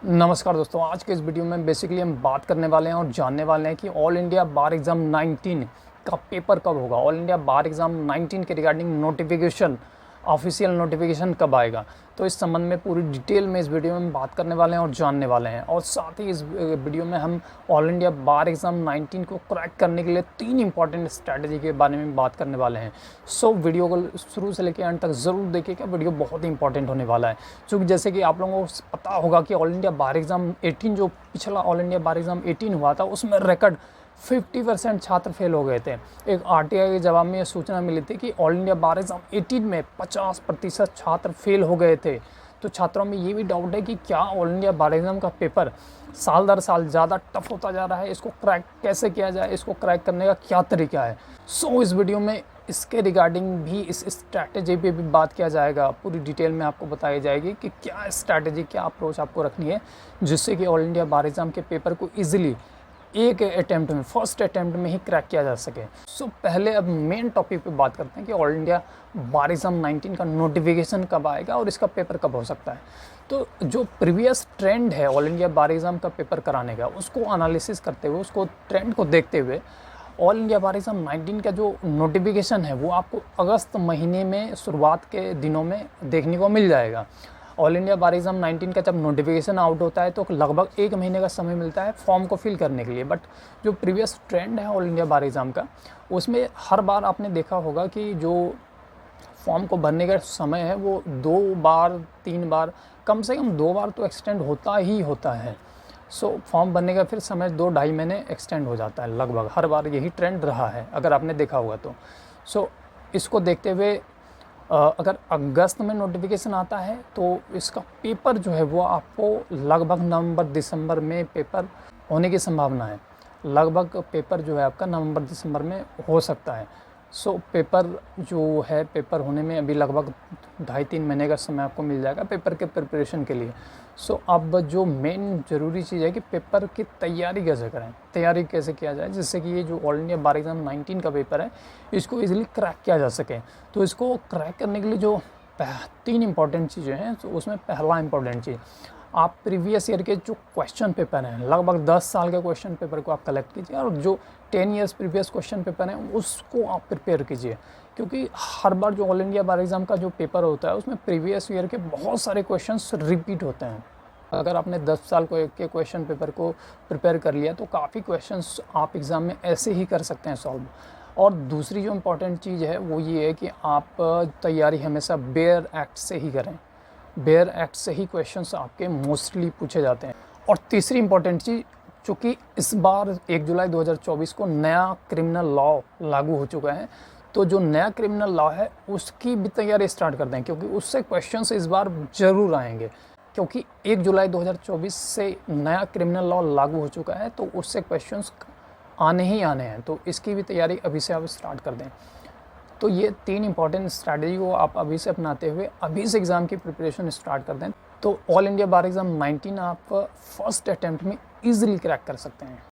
नमस्कार दोस्तों, आज के इस वीडियो में बेसिकली हम बात करने वाले हैं और जानने वाले हैं कि ऑल इंडिया बार एग्ज़ाम 19 का पेपर कब होगा। ऑल इंडिया बार एग्ज़ाम 19 के रिगार्डिंग नोटिफिकेशन, ऑफिशियल नोटिफिकेशन कब आएगा। तो इस संबंध में पूरी डिटेल में इस वीडियो में बात करने वाले हैं और जानने वाले हैं। और साथ ही इस वीडियो में हम ऑल इंडिया बार एग्ज़ाम 19 को क्रैक करने के लिए 3 इंपॉर्टेंट स्ट्रैटेजी के बारे में बात करने वाले हैं। सो वीडियो को शुरू से लेकर अंत तक ज़रूर देखिएगा, वीडियो बहुत ही इंपॉर्टेंट होने वाला है। क्योंकि जैसे कि आप लोगों को पता होगा कि ऑल इंडिया बार एग्ज़ाम 18 जो पिछला ऑल इंडिया बार एग्ज़ाम 18 हुआ था, उसमें रिकॉर्ड 50% छात्र फेल हो गए थे। एक आरटीआई के जवाब में ये सूचना मिली थी कि ऑल इंडिया बार एग्ज़ाम 18 में 50% छात्र फेल हो गए थे। तो छात्रों में ये भी डाउट है कि क्या ऑल इंडिया बार एग्ज़ाम का पेपर साल दर साल ज़्यादा टफ होता जा रहा है, इसको क्रैक कैसे किया जाए, इसको क्रैक करने का क्या तरीका है। सो इस वीडियो में इसके रिगार्डिंग भी इस स्ट्रैटेजी पे भी बात किया जाएगा। पूरी डिटेल में आपको बताई जाएगी कि क्या स्ट्रैटेजी, क्या अप्रोच आपको रखनी है जिससे कि ऑल इंडिया बार एग्ज़ाम के पेपर को ईजिली एक अटैम्प्ट में, फर्स्ट अटैम्प्ट में ही क्रैक किया जा सके। सो पहले अब मेन टॉपिक पे बात करते हैं कि ऑल इंडिया बार एग्ज़ाम 19 का नोटिफिकेशन कब आएगा और इसका पेपर कब हो सकता है। तो जो प्रीवियस ट्रेंड है ऑल इंडिया बार एग्ज़ाम का पेपर कराने का, उसको एनालिसिस करते हुए, उसको ट्रेंड को देखते हुए ऑल इंडिया बार एग्ज़ाम 19 का जो नोटिफिकेशन है वो आपको अगस्त महीने में शुरुआत के दिनों में देखने को मिल जाएगा। ऑल इंडिया बार एग्ज़ाम 19 का जब नोटिफिकेशन आउट होता है तो लगभग 1 महीने का समय मिलता है फॉर्म को फिल करने के लिए। बट जो प्रीवियस ट्रेंड है ऑल इंडिया बार एग्ज़ाम का, उसमें हर बार आपने देखा होगा कि जो फॉर्म को भरने का समय है वो 2 बार 3 बार, कम से कम 2 बार तो एक्सटेंड होता ही होता है। सो फॉर्म भरने का फिर समय 2-2.5 महीने एक्सटेंड हो जाता है। लगभग हर बार यही ट्रेंड रहा है अगर आपने देखा होगा तो। सो इसको देखते हुए अगर अगस्त में नोटिफिकेशन आता है तो इसका पेपर जो है वो आपको लगभग नवंबर-दिसंबर में पेपर होने की संभावना है। लगभग पेपर जो है आपका नवंबर-दिसंबर में हो सकता है। सो पेपर जो है, पेपर होने में अभी लगभग 2.5-3 महीने का समय आपको मिल जाएगा पेपर के प्रिपरेशन के लिए। सो अब जो मेन ज़रूरी चीज़ है कि पेपर की तैयारी कैसे करें, तैयारी कैसे किया जाए जिससे कि ये जो ऑल इंडिया बार एग्ज़ाम 19 का पेपर है इसको ईज़िली क्रैक किया जा सके। तो इसको क्रैक करने के लिए जो 3 इंपॉर्टेंट चीज़ें हैं, तो उसमें पहला इंपॉर्टेंट चीज़, आप प्रीवियस ईयर के जो क्वेश्चन पेपर हैं, लगभग 10 साल के क्वेश्चन पेपर को आप कलेक्ट कीजिए और जो 10 ईयर्स प्रीवियस क्वेश्चन पेपर हैं उसको आप प्रिपेयर कीजिए। क्योंकि हर बार जो ऑल इंडिया बार एग्ज़ाम का जो पेपर होता है उसमें प्रीवियस ईयर के बहुत सारे क्वेश्चंस रिपीट होते हैं। अगर आपने 10 साल के क्वेश्चन पेपर को प्रिपेयर कर लिया तो काफ़ी क्वेश्चंस आप एग्ज़ाम में ऐसे ही कर सकते हैं सॉल्व। और दूसरी जो इम्पॉर्टेंट चीज़ है वो ये है कि आप तैयारी हमेशा बेयर एक्ट से ही करें। बेयर एक्ट से ही क्वेश्चंस आपके मोस्टली पूछे जाते हैं। और तीसरी इंपॉर्टेंट चीज़, चूँकि इस बार 1 जुलाई 2024 को नया क्रिमिनल लॉ लागू हो चुका है, तो जो नया क्रिमिनल लॉ है उसकी भी तैयारी स्टार्ट कर दें क्योंकि उससे क्वेश्चंस इस बार ज़रूर आएंगे। क्योंकि 1 जुलाई 2024 से नया क्रिमिनल लॉ लागू हो चुका है तो उससे क्वेश्चंस आने ही आने हैं। तो इसकी भी तैयारी अभी से आप स्टार्ट कर दें। तो ये 3 इंपॉर्टेंट स्ट्रैटेजी को आप अभी से अपनाते हुए अभी से एग्ज़ाम की प्रिपरेशन स्टार्ट कर दें। तो ऑल इंडिया बार एग्ज़ाम 19 आप फर्स्ट अटैम्प्ट में ईजिली क्रैक कर सकते हैं।